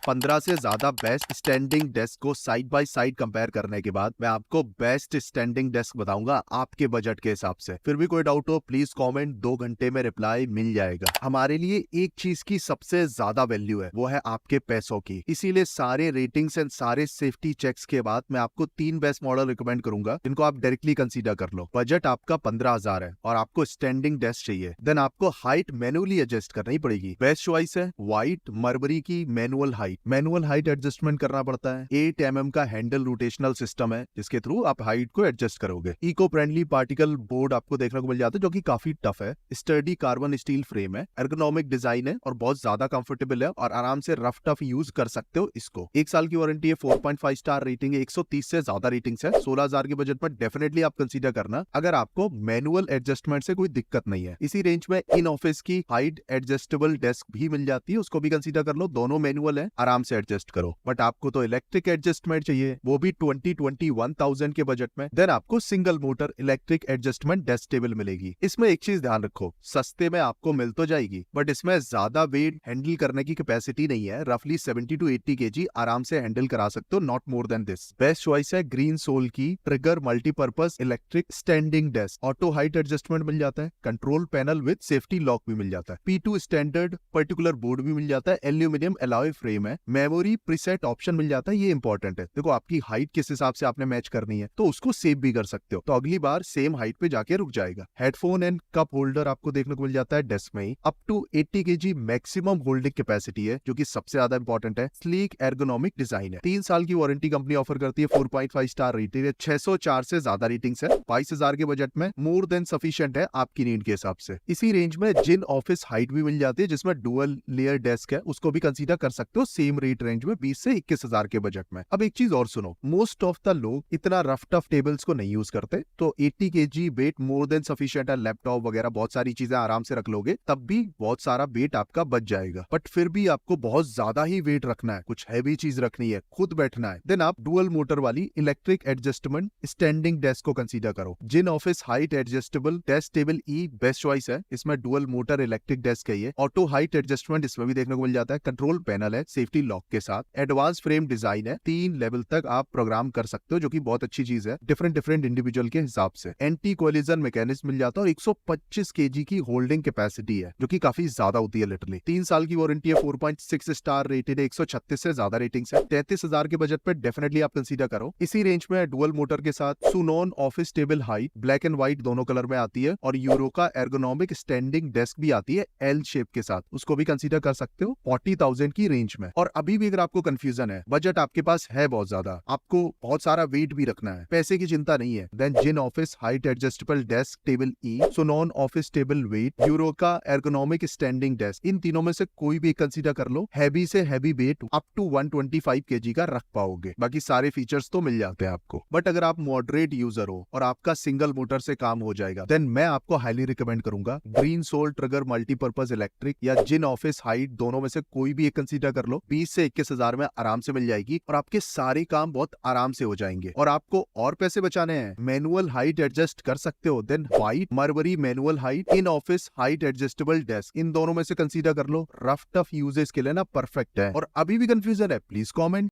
15 से ज्यादा best standing desk को साइड बाय साइड कंपेयर करने के बाद मैं आपको बेस्ट स्टैंडिंग डेस्क बताऊंगा आपके बजट के हिसाब से। फिर भी कोई डाउट हो प्लीज कमेंट, 2 घंटे में रिप्लाई मिल जाएगा। हमारे लिए एक चीज की सबसे ज्यादा वैल्यू है, वो है आपके पैसों की। इसीलिए सारे रेटिंग्स एंड सारे सेफ्टी चेक्स के बाद मैं आपको 3 बेस्ट मॉडल रिकमेंड करूंगा जिनको आप डायरेक्टली कंसीडर कर लो। बजट आपका 15,000 है और आपको स्टैंडिंग डेस्क चाहिए, देन आपको हाइट मैनुअली एडजस्ट करनी पड़ेगी। बेस्ट चॉइस है व्हाइट मरबरी की मैनुअल हाइट एडजस्टमेंट करना पड़ता है। 8 mm का हैंडल रोटेशनल सिस्टम है जिसके थ्रू आप हाइट को एडजस्ट करोगे। इको फ्रेंडली पार्टिकल बोर्ड आपको देखने को मिल जाता है जो कि काफी टफ है। स्टर्डी कार्बन स्टील फ्रेम है, एर्गोनॉमिक डिजाइन है और बहुत ज्यादा कंफर्टेबल है और आराम से रफ टफ यूज कर सकते हो इसको। 1 साल की वारंटी है, 4.5 स्टार रेटिंग है, 130 से ज्यादा रेटिंग्स है। 16,000 के बजट में डेफिनेटली आप कंसीडर करना अगर आपको मैनुअल एडजस्टमेंट से कोई दिक्कत नहीं है। इसी रेंज में इन ऑफिस की हाइट एडजस्टेबल डेस्क भी मिल जाती है, उसको भी कंसीडर कर लो। दोनों मैनुअल है, आराम से एडजस्ट करो। बट आपको तो इलेक्ट्रिक एडजस्टमेंट चाहिए, वो भी 21,000 के बजट में, देन आपको single motor electric adjustment desk table मिलेगी। इसमें एक चीज ध्यान रखो, सस्ते में आपको मिल तो जाएगी बट इसमें ज्यादा वेट हैंडल करने की कैपेसिटी नहीं है। रफली 70 to 80 kg आराम से हैंडल करा सकते हो, not more than this. Best choice है ग्रीन सोल की trigger multipurpose electric standing desk. Auto height adjustment मिल जाता है, control panel with safety lock भी मिल जाता है, P2 स्टैंडर्ड पर्टिकुलर बोर्ड भी मिल जाता है, एल्यूमिनियम एलॉय फ्रेम है, मेमोरी प्रीसेट ऑप्शन मिल जाता है। ये इंपॉर्टेंट है, देखो आपकी हाइट किस हिसाब से आपने मैच करनी है तो उसको सेव भी कर सकते हो, तो अगली बार सेम हाइट पे जाके रुक जाएगा। हेडफोन एंड कप होल्डर आपको देखने को मिल जाता है डेस्क में ही। Up to 80 kg maximum holding capacity है जो कि सबसे ज्यादा इंपॉर्टेंट है। स्लीक एर्गोनॉमिक डिजाइन है। 3 साल की वारंटी कंपनी ऑफर करती है, 4.5 स्टार रेटिंग है, 604 से ज्यादा रेटिंग्स है। 22,000 के बजट में मोर देन सफिशिएंट है आपकी नीड के हिसाब से। इसी रेंज में जिन ऑफिस हाइट भी मिल जाती है जिसमें डुअल लेयर डेस्क है, उसको भी कंसीडर कर सकते हो सेम रेट रेंज में 20 से 21,000 के बजट में। अब एक चीज और सुनो, मोस्ट ऑफ द लोग इतना रफ टफ टेबल्स को नहीं यूज करते, तो 80 kg weight more than sufficient है। लैपटॉप वगैरह बहुत सारी चीजें आराम से रख लोगे तब भी बहुत सारा वेट आपका बच जाएगा। बट फिर भी आपको बहुत ज्यादा ही वेट रखना है, कुछ हैवी चीज रखनी है, खुद बैठना है, देन आप डुअल मोटर वाली इलेक्ट्रिक एडजस्टमेंट स्टैंडिंग डेस्क को कंसीडर करो। जिन office height adjustable desk table E best choice है, इसमें डुअल मोटर इलेक्ट्रिक डेस्क है ये। ऑटो हाइट एडजस्टमेंट इसमें भी देखने को मिल जाता है, कंट्रोल पैनल है सेफ्टी लॉक के साथ, एडवांस फ्रेम डिजाइन है, 3 लेवल तक आप प्रोग्राम कर सकते हो जो कि बहुत अच्छी चीज है डिफरेंट इंडिविजुअल के हिसाब से। एंटी कोलिजन मैकेनिज्म मिल जाता है और 125 kg की होल्डिंग कैपेसिटी है जो कि काफी ज्यादा होती है लिटरली। 3 साल की वारंटी है, 4.6 स्टार रेटेड है, 136 से ज्यादा रेटिंग्स है। 33,000 के बजट पे डेफिनेटली आप कंसीडर करो। इसी रेंज में डुअल मोटर के साथ Sunon office table height black and white दोनों कलर में आती है और यूरो का एर्गोनॉमिक स्टैंडिंग डेस्क भी आती है एल शेप के साथ, उसको भी कंसीडर कर सकते हो 40,000 की रेंज में। और अभी भी अगर आपको कंफ्यूजन है, बजट आपके पास है बहुत ज्यादा, आपको बहुत सारा वेट भी रखना है, पैसे की चिंता नहीं है, देन जिन office height adjustable desk table E, Sunon office table weight, यूरो का एर्गोनॉमिक स्टैंडिंग डेस्क, इन तीनों में से कोई भी कंसीडर कर लो। हैवी से heavy weight up to 125 kg का रख पाओगे, बाकी सारे फीचर्स तो मिल जाते हैं आपको। बट अगर आप मॉडरेट यूजर हो और आपका सिंगल मोटर से काम हो जाएगा, देन मैं आपको हाईली रिकमेंड करूंगा Green Soul Trigger multipurpose electric या जिन ऑफिस हाइट, दोनों में से कोई भी एक कंसीडर कर लो। 20 से 21,000 में आराम से मिल जाएगी और आपके सारे काम बहुत आराम से हो जाएंगे। और आपको और पैसे बचाने हैं, मैनुअल हाइट एडजस्ट कर सकते हो, देन व्हाइट मरबरी मैनुअल हाइट, इन ऑफिस हाइट एडजस्टेबल डेस्क, इन दोनों में से कंसीडर कर लो। रफ टफ यूजेस के लिए ना परफेक्ट है। और अभी भी कंफ्यूजन है प्लीज कमेंट।